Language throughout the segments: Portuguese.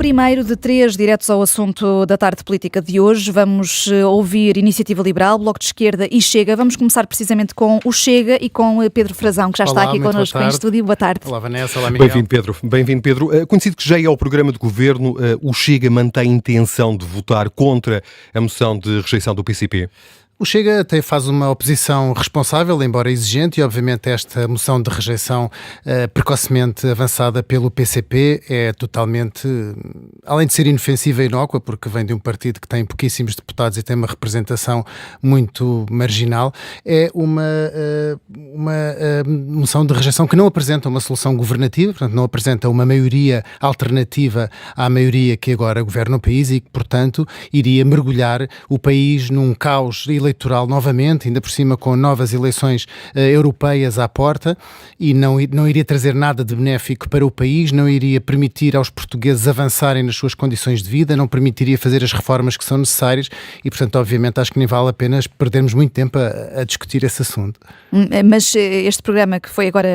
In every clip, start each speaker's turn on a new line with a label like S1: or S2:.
S1: primeiro de 3 diretos ao assunto da tarde política de hoje. Vamos ouvir Iniciativa Liberal, Bloco de Esquerda e Chega. Vamos começar precisamente com o Chega e com Pedro Frazão, que já está aqui connosco em estúdio. Boa tarde.
S2: Olá, Vanessa. Olá, Miguel.
S3: Bem-vindo, Pedro. Conhecido que já é ao programa de governo, o Chega mantém a intenção de votar contra a moção de rejeição do PCP?
S2: O Chega até faz uma oposição responsável, embora exigente, e obviamente esta moção de rejeição precocemente avançada pelo PCP é totalmente, além de ser inofensiva e inócua, porque vem de um partido que tem pouquíssimos deputados e tem uma representação muito marginal, é uma moção de rejeição que não apresenta uma solução governativa, portanto não apresenta uma maioria alternativa à maioria que agora governa o país e que, portanto, iria mergulhar o país num caos eleitoral novamente, ainda por cima com novas eleições europeias à porta, e não iria trazer nada de benéfico para o país, não iria permitir aos portugueses avançarem nas suas condições de vida, não permitiria fazer as reformas que são necessárias e, portanto, obviamente, acho que nem vale a pena perdermos muito tempo a discutir esse assunto.
S1: Mas este programa que foi agora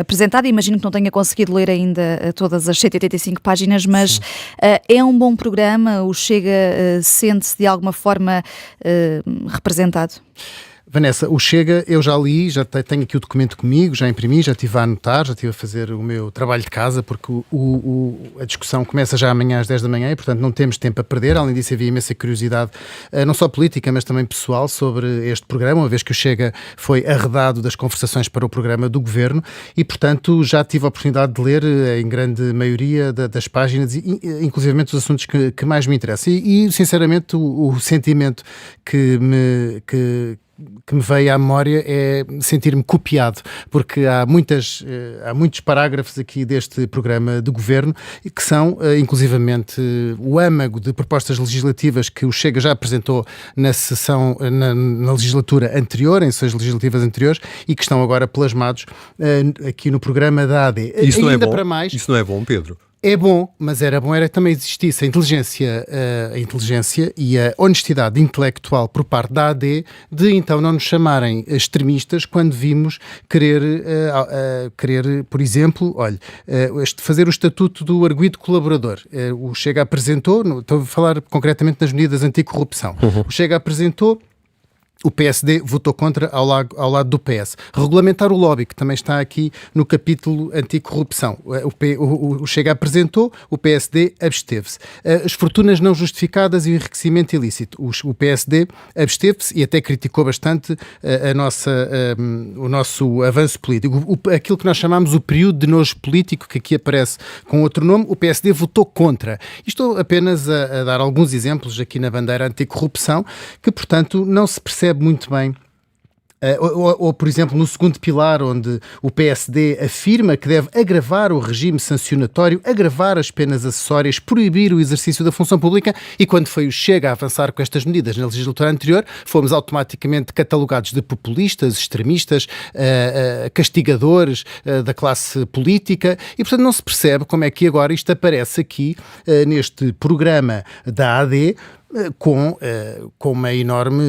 S1: apresentado, imagino que não tenha conseguido ler ainda todas as 185 páginas, mas é um bom programa? O Chega sente-se de alguma forma representado?
S2: Vanessa, o Chega, eu já li, já tenho aqui o documento comigo, já imprimi, já estive a anotar, já estive a fazer o meu trabalho de casa, porque a discussão começa já amanhã às 10 da manhã e, portanto, não temos tempo a perder. Além disso, havia imensa curiosidade, não só política, mas também pessoal, sobre este programa, uma vez que o Chega foi arredado das conversações para o programa do Governo e, portanto, já tive a oportunidade de ler em grande maioria das páginas, inclusivamente os assuntos que mais me interessam. E sinceramente, o sentimento que me veio à memória é sentir-me copiado, porque há muitos parágrafos aqui deste programa de governo que são, inclusivamente, o âmago de propostas legislativas que o Chega já apresentou na sessão, na legislatura anterior, em sessões legislativas anteriores, e que estão agora plasmados aqui no programa da AD.
S3: Isso não é bom? Isso não é bom, Pedro?
S2: É bom, mas era bom também existisse a inteligência e a honestidade intelectual por parte da AD de então não nos chamarem extremistas quando vimos querer, por exemplo, fazer o estatuto do arguido colaborador. O Chega apresentou, estou a falar concretamente das medidas anticorrupção, o Chega apresentou, o PSD votou contra ao lado do PS. Regulamentar o lobby, que também está aqui no capítulo anticorrupção. O Chega apresentou, o PSD absteve-se. As fortunas não justificadas e o enriquecimento ilícito. O PSD absteve-se e até criticou bastante o nosso avanço político. Aquilo que nós chamamos o período de nojo político, que aqui aparece com outro nome, o PSD votou contra. Estou apenas a dar alguns exemplos aqui na bandeira anticorrupção, que, portanto, não se percebe muito bem. Ou, por exemplo, no segundo pilar, onde o PSD afirma que deve agravar o regime sancionatório, agravar as penas acessórias, proibir o exercício da função pública, e quando foi o Chega a avançar com estas medidas na legislatura anterior, fomos automaticamente catalogados de populistas, extremistas, castigadores da classe política, e portanto não se percebe como é que agora isto aparece aqui neste programa da AD, com uma enorme...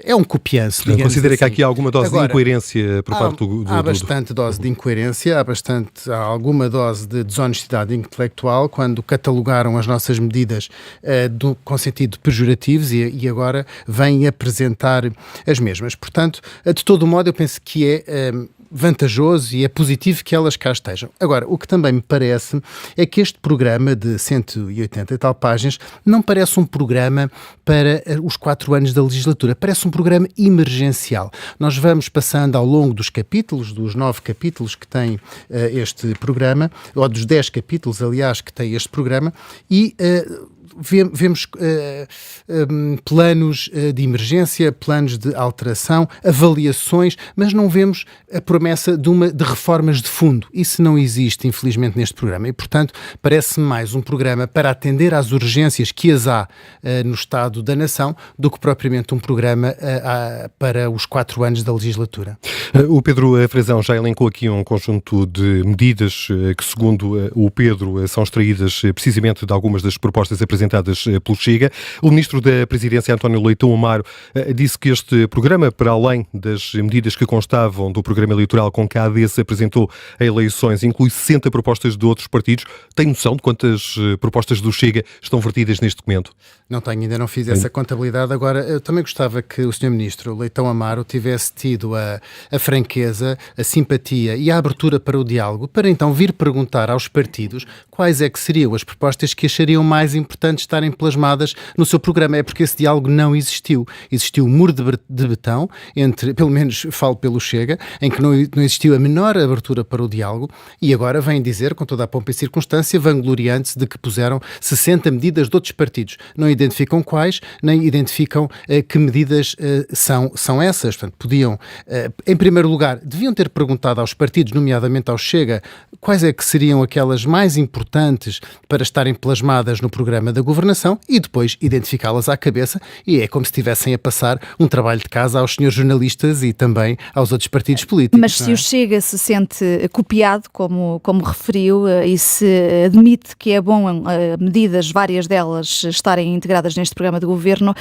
S2: É um copianço, digamos.
S3: Considera
S2: assim.
S3: que há aqui alguma dose de incoerência por parte do...
S2: Há bastante dose de incoerência, há alguma dose de desonestidade intelectual quando catalogaram as nossas medidas com sentido pejorativos e agora vêm apresentar as mesmas. Portanto, de todo modo, eu penso que é vantajoso e é positivo que elas cá estejam. Agora, o que também me parece é que este programa de 180 e tal páginas não parece um programa para os 4 anos da legislatura, parece um programa emergencial. Nós vamos passando ao longo dos capítulos, dos 9 capítulos que tem este programa, ou dos 10 capítulos, aliás, que tem este programa, e vemos planos de emergência, planos de alteração, avaliações, mas não vemos a promessa de reformas de fundo. Isso não existe, infelizmente, neste programa. E, portanto, parece-me mais um programa para atender às urgências que as há no Estado da Nação do que propriamente um programa para os 4 anos da legislatura.
S3: O Pedro Frazão já elencou aqui um conjunto de medidas que, segundo o Pedro, são extraídas precisamente de algumas das propostas apresentadas apresentadas pelo Chega. O Ministro da Presidência, António Leitão Amaro, disse que este programa, para além das medidas que constavam do programa eleitoral com que a AD se apresentou a eleições, inclui 60 propostas de outros partidos. Tem noção de quantas propostas do Chega estão vertidas neste documento?
S2: Não tenho, ainda não fiz essa contabilidade. Agora, eu também gostava que o Sr. Ministro Leitão Amaro tivesse tido a franqueza, a simpatia e a abertura para o diálogo, para então vir perguntar aos partidos quais é que seriam as propostas que achariam mais importantes estarem plasmadas no seu programa. É porque esse diálogo não existiu. Existiu um muro de betão entre, pelo menos falo pelo Chega, em que não existiu a menor abertura para o diálogo, e agora vêm dizer, com toda a pompa e circunstância, vangloriando-se de que puseram 60 medidas de outros partidos. Não identificam quais, nem identificam que medidas são essas. Portanto, podiam, em primeiro lugar, deviam ter perguntado aos partidos, nomeadamente ao Chega, quais é que seriam aquelas mais importantes para estarem plasmadas no programa da governação e depois identificá-las à cabeça, e é como se estivessem a passar um trabalho de casa aos senhores jornalistas e também aos outros partidos políticos.
S1: Mas se o Chega se sente copiado, como referiu, e se admite que é bom medidas, várias delas, estarem integradas neste programa de governo,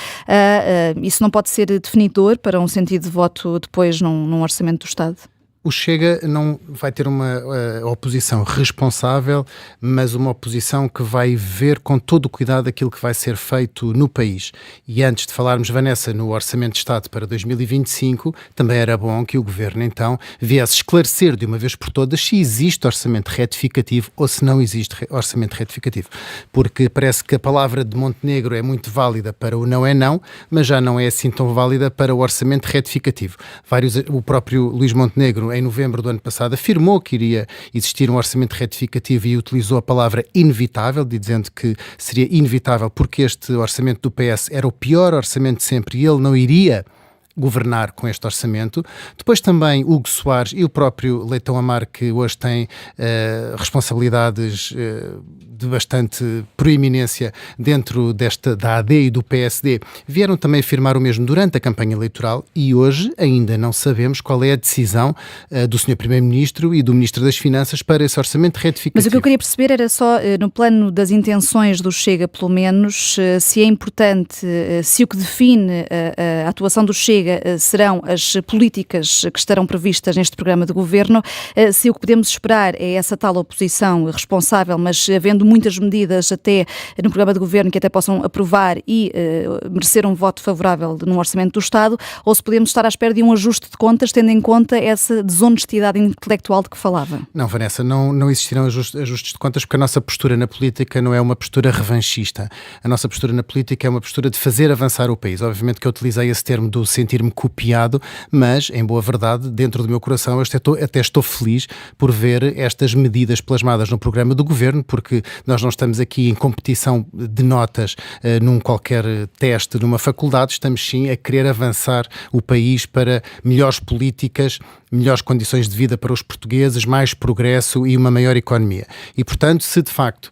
S1: isso não pode ser definidor para um sentido de voto depois num orçamento do Estado?
S2: O Chega não vai ter uma oposição responsável, mas uma oposição que vai ver com todo o cuidado aquilo que vai ser feito no país. E antes de falarmos, Vanessa, no Orçamento de Estado para 2025, também era bom que o Governo, então, viesse esclarecer de uma vez por todas se existe orçamento retificativo ou se não existe orçamento retificativo. Porque parece que a palavra de Montenegro é muito válida para o não é não, mas já não é assim tão válida para o orçamento retificativo. O próprio Luís Montenegro, em novembro do ano passado, afirmou que iria existir um orçamento retificativo e utilizou a palavra inevitável, dizendo que seria inevitável porque este orçamento do PS era o pior orçamento de sempre e ele não iria governar com este orçamento. Depois também Hugo Soares e o próprio Leitão Amaro, que hoje tem responsabilidades de bastante proeminência dentro da AD e do PSD, vieram também afirmar o mesmo durante a campanha eleitoral e hoje ainda não sabemos qual é a decisão do Sr. Primeiro-Ministro e do Ministro das Finanças para esse orçamento retificativo.
S1: Mas o que eu queria perceber era só, no plano das intenções do Chega, pelo menos, se é importante, se o que define a atuação do Chega serão as políticas que estarão previstas neste programa de governo, se o que podemos esperar é essa tal oposição responsável, mas havendo muitas medidas até no programa de governo que até possam aprovar e merecer um voto favorável no orçamento do Estado, ou se podemos estar à espera de um ajuste de contas, tendo em conta essa desonestidade intelectual de que falava.
S2: Não, Vanessa, não existirão ajustes de contas porque a nossa postura na política não é uma postura revanchista. A nossa postura na política é uma postura de fazer avançar o país. Obviamente que eu utilizei esse termo do sentir-me copiado, mas, em boa verdade, dentro do meu coração, eu até estou feliz por ver estas medidas plasmadas no programa do governo, porque nós não estamos aqui em competição de notas num qualquer teste numa faculdade, estamos sim a querer avançar o país para melhores políticas, melhores condições de vida para os portugueses, mais progresso e uma maior economia. E, portanto, se de facto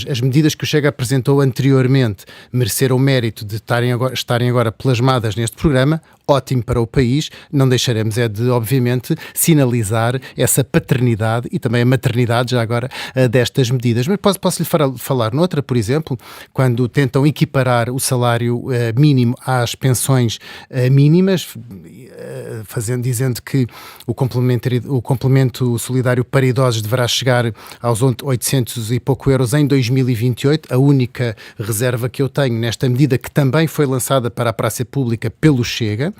S2: as medidas que o Chega apresentou anteriormente mereceram o mérito de estarem agora plasmadas neste programa, ótimo para o país, não deixaremos de, obviamente, sinalizar essa paternidade e também a maternidade, já agora, destas medidas. Mas posso-lhe falar noutra, por exemplo, quando tentam equiparar o salário mínimo às pensões mínimas, dizendo que o complemento solidário para idosos deverá chegar aos 800 e pouco euros em 2028, a única reserva que eu tenho nesta medida, que também foi lançada para a praça pública pelo Chega,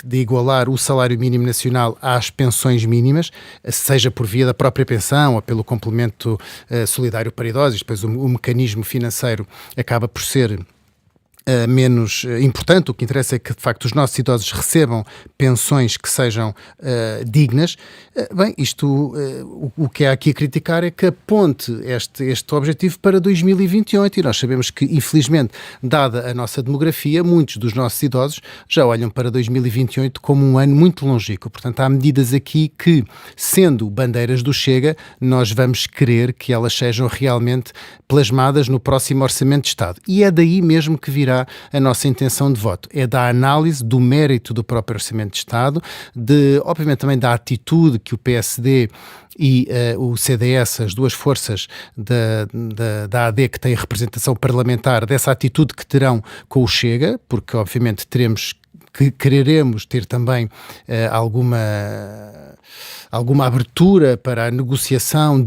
S2: de igualar o salário mínimo nacional às pensões mínimas, seja por via da própria pensão ou pelo complemento solidário para idosos. Depois o mecanismo financeiro acaba por ser menos importante. O que interessa é que, de facto, os nossos idosos recebam pensões que sejam dignas. Bem, o que há aqui a criticar é que aponte este objetivo para 2028 e nós sabemos que, infelizmente, dada a nossa demografia, muitos dos nossos idosos já olham para 2028 como um ano muito longínquo. Portanto, há medidas aqui que, sendo bandeiras do Chega, nós vamos querer que elas sejam realmente plasmadas no próximo Orçamento de Estado. E é daí mesmo que virá definirá a nossa intenção de voto. É da análise do mérito do próprio Orçamento de Estado, obviamente também da atitude que o PSD e o CDS, as duas forças da AD que têm representação parlamentar, dessa atitude que terão com o Chega, porque obviamente quereremos ter também alguma abertura para a negociação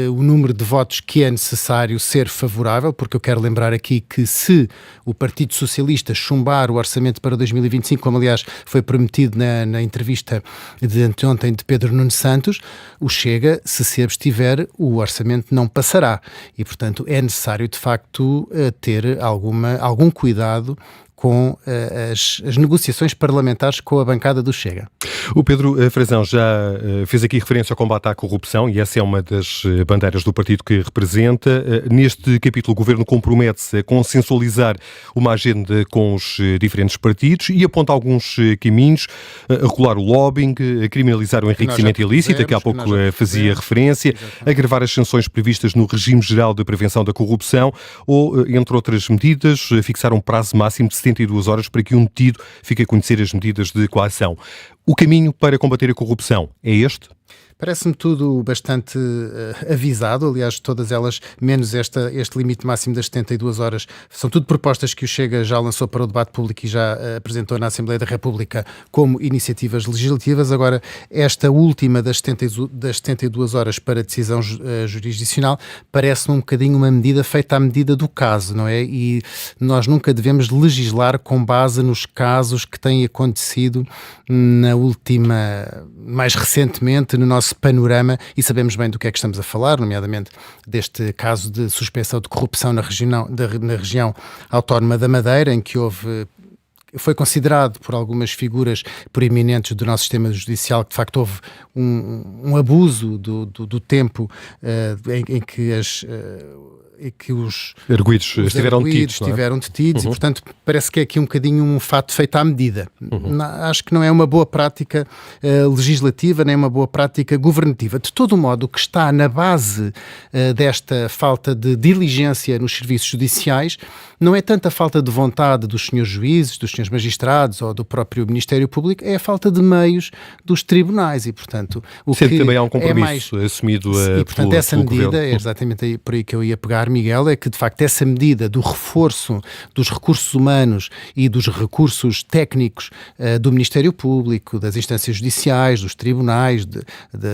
S2: o número de votos que é necessário ser favorável, porque eu quero lembrar aqui que se o Partido Socialista chumbar o orçamento para 2025, como aliás foi prometido na entrevista de anteontem de Pedro Nuno Santos, o Chega, se abstiver, o orçamento não passará. E, portanto, é necessário, de facto, ter algum cuidado com as negociações parlamentares com a bancada do Chega.
S3: O Pedro Frazão já fez aqui referência ao combate à corrupção e essa é uma das bandeiras do partido que representa. Neste capítulo, o Governo compromete-se a consensualizar uma agenda com os diferentes partidos e aponta alguns caminhos, a regular o lobbying, a criminalizar o enriquecimento ilícito, que há pouco fazia referência, a agravar as sanções previstas no regime geral de prevenção da corrupção ou, entre outras medidas, fixar um prazo máximo de 72 horas para que um detido fique a conhecer as medidas de coação. O caminho para combater a corrupção é este?
S2: Parece-me tudo bastante avisado, aliás, todas elas, menos este limite máximo das 72 horas, são tudo propostas que o Chega já lançou para o debate público e já apresentou na Assembleia da República como iniciativas legislativas. Agora, esta última das 72 horas para decisão jurisdicional parece-me um bocadinho uma medida feita à medida do caso, não é? E nós nunca devemos legislar com base nos casos que têm acontecido mais recentemente, no nosso panorama, e sabemos bem do que é que estamos a falar, nomeadamente deste caso de suspeição de corrupção na região autónoma da Madeira, em que foi considerado por algumas figuras proeminentes do nosso sistema judicial que de facto houve um abuso do tempo em que os
S3: arguidos estiveram detidos,
S2: e portanto parece que é aqui um bocadinho um fato feito à medida. Acho que não é uma boa prática legislativa, nem uma boa prática governativa. De todo modo, o que está na base desta falta de diligência nos serviços judiciais não é tanto a falta de vontade dos senhores juízes, dos senhores magistrados ou do próprio Ministério Público, é a falta de meios dos tribunais e, portanto, o que
S3: também há um compromisso assumido
S2: e, portanto, essa medida, é exatamente aí por aí que eu ia pegar, Miguel, é que, de facto, essa medida do reforço dos recursos humanos e dos recursos técnicos do Ministério Público, das instâncias judiciais, dos tribunais,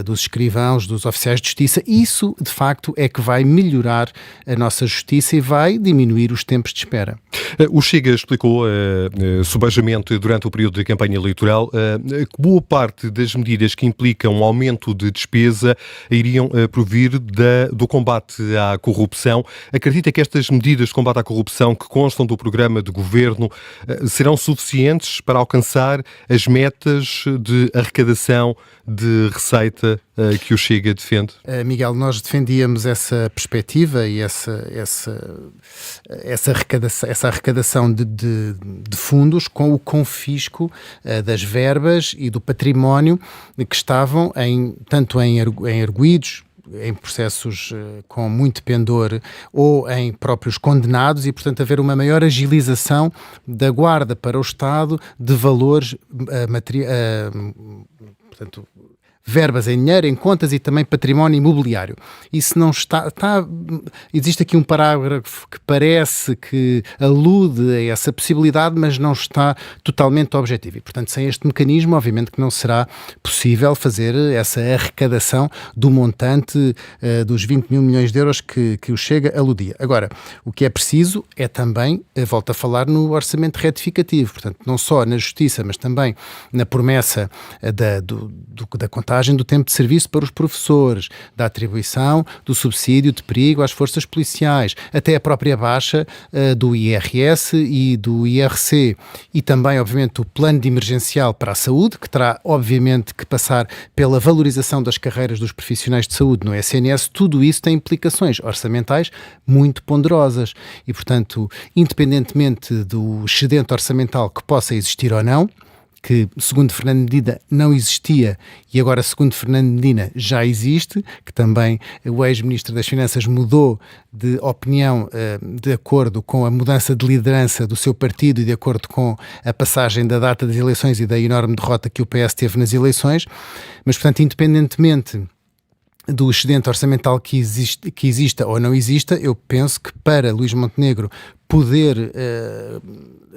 S2: dos escrivãos, dos oficiais de justiça, isso, de facto, é que vai melhorar a nossa justiça e vai diminuir os tempos de espera.
S3: O Chega explicou subejamente durante o período de campanha eleitoral que boa parte das medidas que implicam um aumento de despesa iriam provir do combate à corrupção. Acredita que estas medidas de combate à corrupção que constam do programa de governo serão suficientes para alcançar as metas de arrecadação de receita que o Chega defende?
S2: Miguel, nós defendíamos essa perspectiva e essa arrecadação de fundos com o confisco das verbas e do património que estavam tanto em arguidos, em processos com muito pendor ou em próprios condenados e, portanto, haver uma maior agilização da guarda para o Estado de valores portanto, verbas em dinheiro, em contas e também património imobiliário. Isso não existe aqui um parágrafo que parece que alude a essa possibilidade, mas não está totalmente objetivo. E, portanto, sem este mecanismo, obviamente que não será possível fazer essa arrecadação do montante dos 20 mil milhões de euros que o Chega aludia. Agora, o que é preciso é também, volto a falar, no orçamento retificativo. Portanto, não só na justiça, mas também na promessa da contagem do tempo de serviço para os professores, da atribuição do subsídio de perigo às forças policiais, até a própria baixa do IRS e do IRC e também, obviamente, o plano de emergencial para a saúde, que terá, obviamente, que passar pela valorização das carreiras dos profissionais de saúde no SNS. Tudo isso tem implicações orçamentais muito ponderosas e, portanto, independentemente do excedente orçamental que possa existir ou não, que, segundo Fernando Medina, não existia e agora, segundo Fernando Medina, já existe, que também o ex-ministro das Finanças mudou de opinião de acordo com a mudança de liderança do seu partido e de acordo com a passagem da data das eleições e da enorme derrota que o PS teve nas eleições. Mas, portanto, independentemente do excedente orçamental que exista ou não exista, eu penso que para Luís Montenegro poder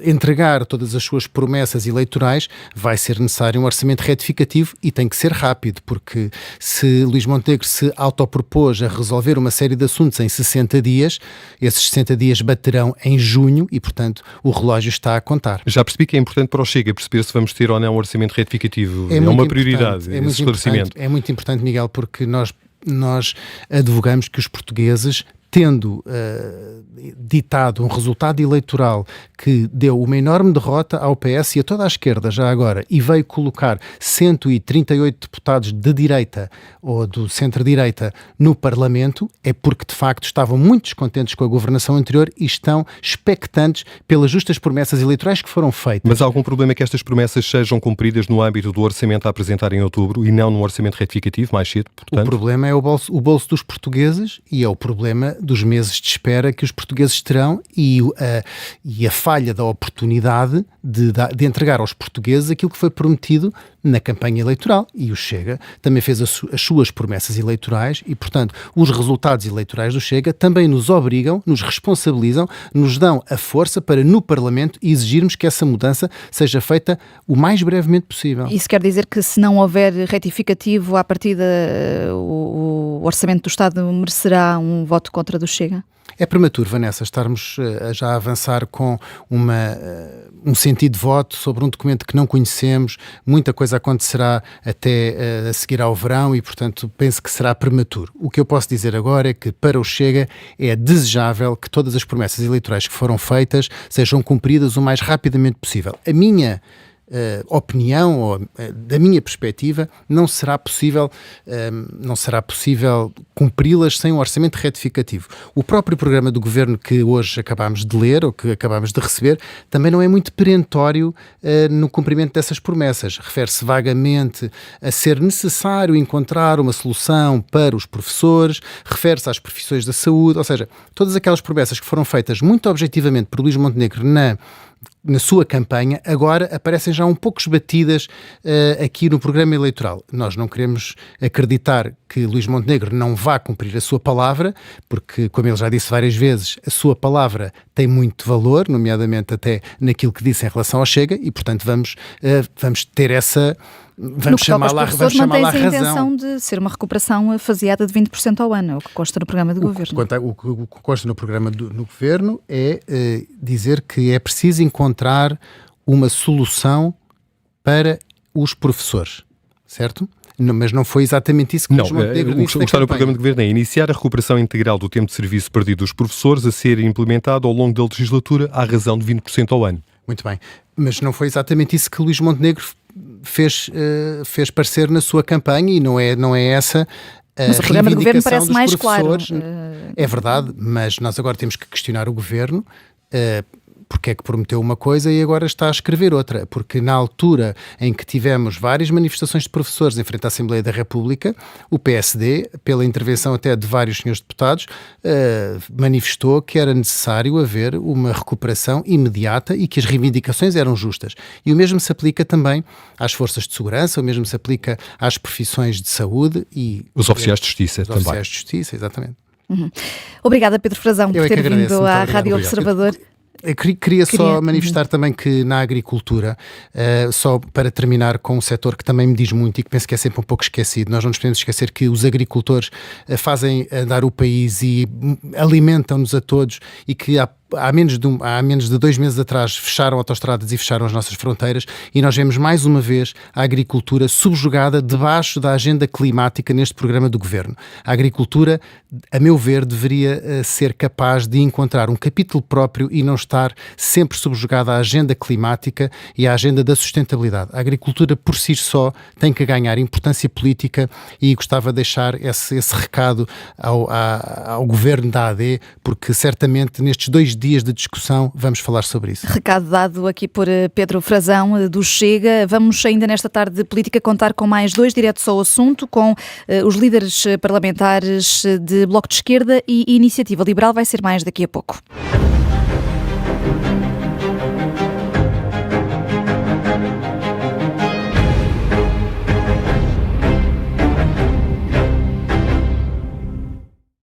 S2: entregar todas as suas promessas eleitorais, vai ser necessário um orçamento retificativo e tem que ser rápido, porque se Luís Montenegro se autopropôs a resolver uma série de assuntos em 60 dias, esses 60 dias baterão em junho e, portanto, o relógio está a contar.
S3: Já percebi que é importante para o Chega perceber se vamos ter ou não um orçamento retificativo. É uma prioridade, esse esclarecimento.
S2: É muito importante, Miguel, porque nós advogamos que os portugueses, tendo ditado um resultado eleitoral que deu uma enorme derrota ao PS e a toda a esquerda já agora, e veio colocar 138 deputados de direita ou do centro-direita no Parlamento, é porque de facto estavam muito descontentes com a governação anterior e estão expectantes pelas justas promessas eleitorais que foram feitas.
S3: Mas há algum problema que estas promessas sejam cumpridas no âmbito do orçamento a apresentar em outubro e não no orçamento retificativo mais cedo, portanto?
S2: O problema é o bolso dos portugueses e é o problema dos meses de espera que os portugueses terão e a falha da oportunidade de entregar aos portugueses aquilo que foi prometido na campanha eleitoral. E o Chega também fez as suas promessas eleitorais e, portanto, os resultados eleitorais do Chega também nos obrigam, nos responsabilizam, nos dão a força para, no Parlamento, exigirmos que essa mudança seja feita o mais brevemente possível.
S1: Isso quer dizer que, se não houver retificativo, à partida o Orçamento do Estado merecerá um voto contra do Chega?
S2: É prematuro, Vanessa, estarmos já a avançar com um sentido de voto sobre um documento que não conhecemos. Muita coisa acontecerá até a seguir ao verão e, portanto, penso que será prematuro. O que eu posso dizer agora é que, para o Chega, é desejável que todas as promessas eleitorais que foram feitas sejam cumpridas o mais rapidamente possível. A minha opinião, ou da minha perspectiva, não será possível cumpri-las sem um orçamento retificativo. O próprio programa do Governo que hoje acabámos de ler, ou que acabámos de receber, também não é muito perentório no cumprimento dessas promessas. Refere-se vagamente a ser necessário encontrar uma solução para os professores, refere-se às profissões da saúde, ou seja, todas aquelas promessas que foram feitas muito objetivamente por Luís Montenegro na sua campanha, agora aparecem já um pouco esbatidas aqui no programa eleitoral. Nós não queremos acreditar que Luís Montenegro não vá cumprir a sua palavra, porque, como ele já disse várias vezes, a sua palavra tem muito valor, nomeadamente até naquilo que disse em relação ao Chega, e, portanto, vamos ter essa... Vamos chamá-la a razão.
S1: Mantém-se a intenção de ser uma recuperação faseada de 20% ao ano, o que consta no programa do Governo.
S2: O que consta no programa no Governo é dizer que é preciso encontrar uma solução para os professores, certo? Mas não foi exatamente isso que
S3: Luís Montenegro disse. O que está no programa de Governo é iniciar a recuperação integral do tempo de serviço perdido dos professores a ser implementado ao longo da legislatura à razão de 20% ao ano.
S2: Muito bem, mas não foi exatamente isso que Luís Montenegro fez parecer na sua campanha e não é essa a
S1: mas o programa do Governo parece mais claro.
S2: É verdade, mas nós agora temos que questionar o Governo porque é que prometeu uma coisa e agora está a escrever outra, porque na altura em que tivemos várias manifestações de professores em frente à Assembleia da República, o PSD, pela intervenção até de vários senhores deputados, manifestou que era necessário haver uma recuperação imediata e que as reivindicações eram justas. E o mesmo se aplica também às forças de segurança, o mesmo se aplica às profissões de saúde e...
S3: Os oficiais de justiça também.
S2: Os oficiais de justiça, exatamente.
S1: Uhum. Obrigada, Pedro Frazão, por ter vindo à Rádio Observador.
S2: Eu queria só manifestar também que na agricultura, só para terminar com um setor que também me diz muito e que penso que é sempre um pouco esquecido, nós não nos podemos esquecer que os agricultores fazem andar o país e alimentam-nos a todos e que há menos de 2 meses atrás fecharam autoestradas e fecharam as nossas fronteiras e nós vemos mais uma vez a agricultura subjugada debaixo da agenda climática neste programa do Governo. A agricultura, a meu ver, deveria ser capaz de encontrar um capítulo próprio e não estar sempre subjugada à agenda climática e à agenda da sustentabilidade. A agricultura por si só tem que ganhar importância política e gostava de deixar esse recado ao Governo da AD, porque certamente nestes 2 dias de discussão vamos falar sobre isso.
S1: Recado dado aqui por Pedro Frazão, do Chega. Vamos ainda nesta tarde de política contar com mais 2 diretos ao assunto, com os líderes parlamentares de Bloco de Esquerda e Iniciativa Liberal. Vai ser mais daqui a pouco.